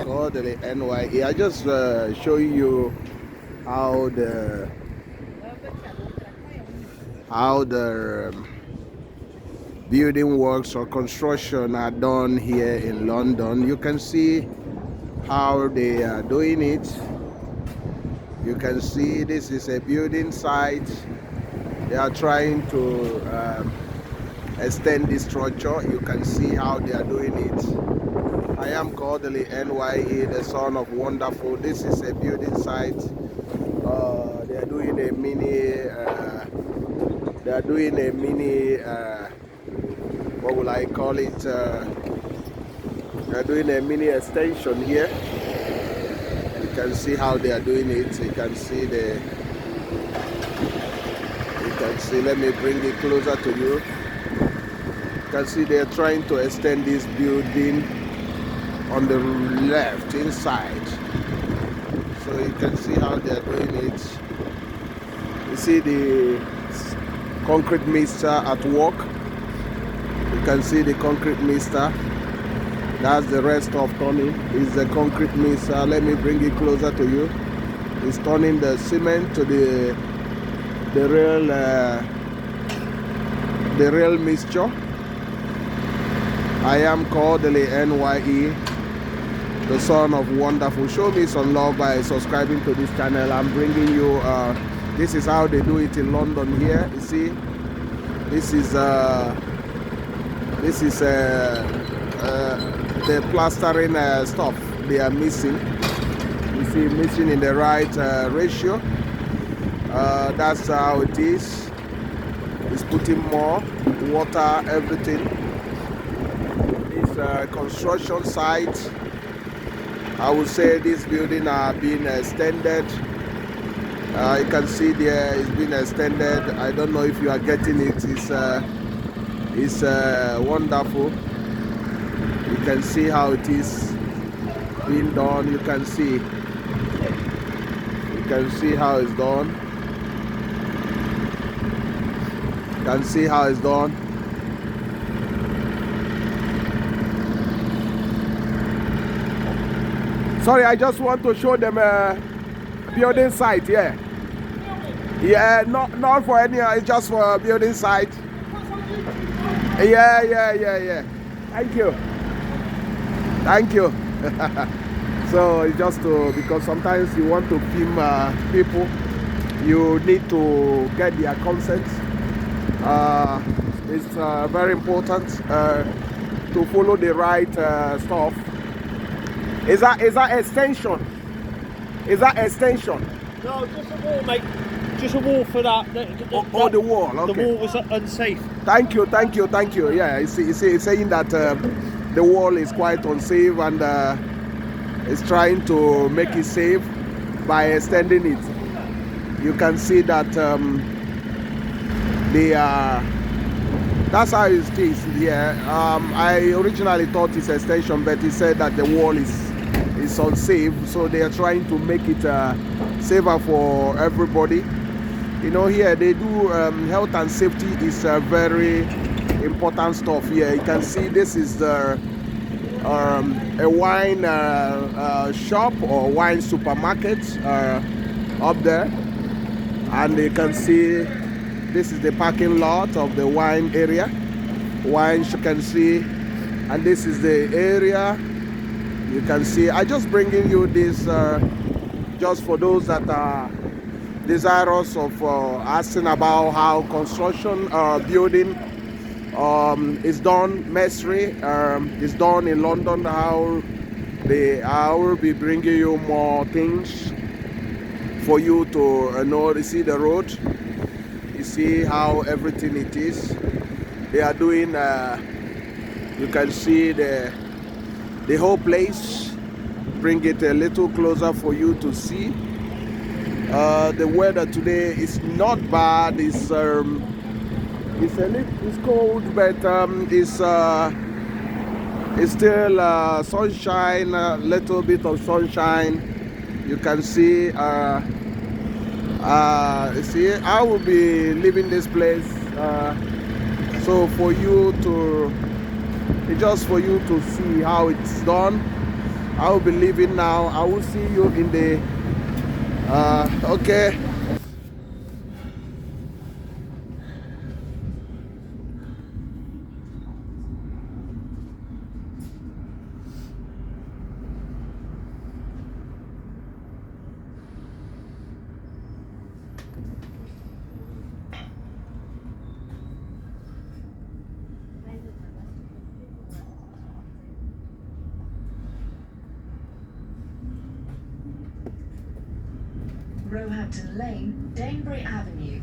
Kodili-nye. I just showing you how the building works or construction are done here in London. You can see how they are doing it. You can see this is a building site. They are trying to extend this structure. You can see how they are doing it. I am Kodili-nye, the son of wonderful. This is a building site. They are doing a mini what will I call it, they're doing a mini extension here. You can see how they are doing it. You can see let me bring it closer to you. You can see they're trying to extend this building on the left inside. So you can see how they're doing it. You see the concrete mixer at work. You can see the concrete mixer. That's the rest of turning. Is the concrete mixer. Let me bring it closer to you. It's turning the cement to the real mixture. I am Kodili-nye, the son of wonderful. Show me some love by subscribing to this channel. I'm bringing you this is how they do it in London here. You see, this is the plastering stuff they are missing. You see, missing in the right ratio. That's how it is. It's putting more water, everything. This construction site, I would say this building are being extended. You can see there it's been extended. I don't know if you are getting it. It's wonderful. You can see how it is being done. You can see how it's done. You can see how it's done. Sorry, I just want to show them building site. Yeah, not for any, it's just for a building site. Yeah. Thank you. So it's just because sometimes you want to film people, you need to get their consent. It's very important to follow the right stuff. Is that extension? Is that extension? No, just a wall, mate. Just a wall for that. The wall. Okay. The wall was unsafe. Thank you. Yeah, it's saying that the wall is quite unsafe and it's trying to make it safe by extending it. You can see that they are. That's how it is here. I originally thought it's extension, but he said that the wall is unsafe, so they are trying to make it safer for everybody. You know, here they do health and safety is very important stuff here. You can see this is a wine shop or wine supermarket up there, and you can see this is the parking lot of the wine area. Wines you can see, and this is the area. You can see, I just bringing you this just for those that are desirous of asking about how construction building is done, masonry is done in London. I will be bringing you more things for you to know. You see the road, you see how everything it is. They are doing. You can see the whole place. Bring it a little closer for you to see. The weather today is not bad. It's cold, but it's still sunshine. A little bit of sunshine. You can see. See, I will be leaving this place. So for you to, it's just for you to see how it's done. I will be leaving now. I will see you in the okay. Roehampton Lane, Danebury Avenue.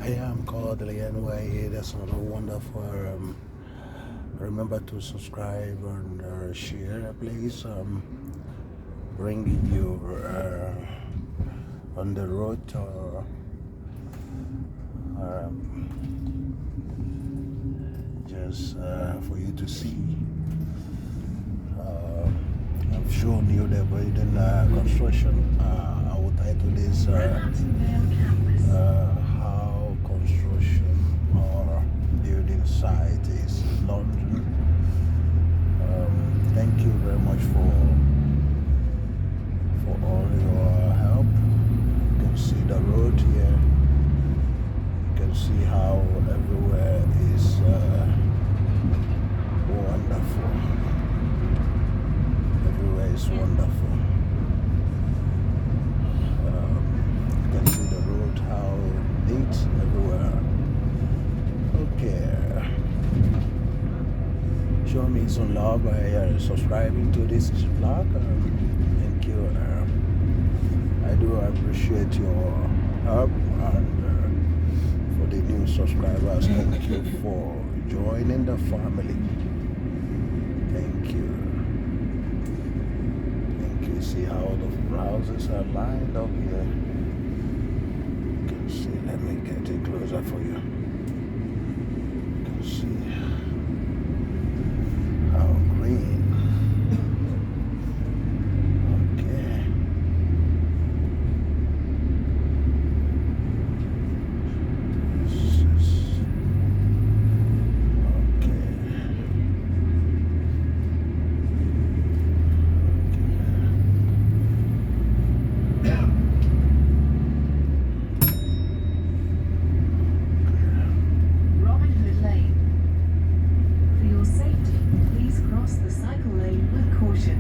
I am Kodili-nye. That's another wonderful. Remember to subscribe and share, please. Bringing you on the road just for you to see. I've shown you the building construction. I will title this how construction or building site is in London. Thank you very much for all your help. You can see the road here. You can see how everywhere is wonderful. Everywhere is wonderful. You can see the road, how neat everywhere. Okay. Show me some love by subscribing to this vlog. Thank you. I do appreciate your help, and for the new subscribers, thank you for joining the family. Thank you. Thank you. See how the houses are lined up here. You can see. Let me get it closer for you. You can see how green. Okay. This is okay. Robin Hood Lane. For your safety, please cross the cycle lane with caution.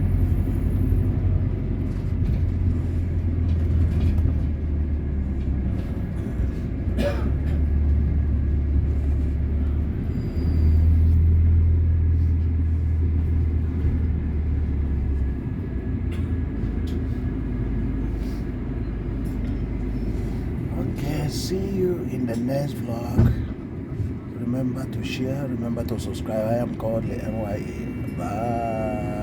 Okay, see you in the next vlog. Remember to share, remember to subscribe. I am Kodili-nye. Bye.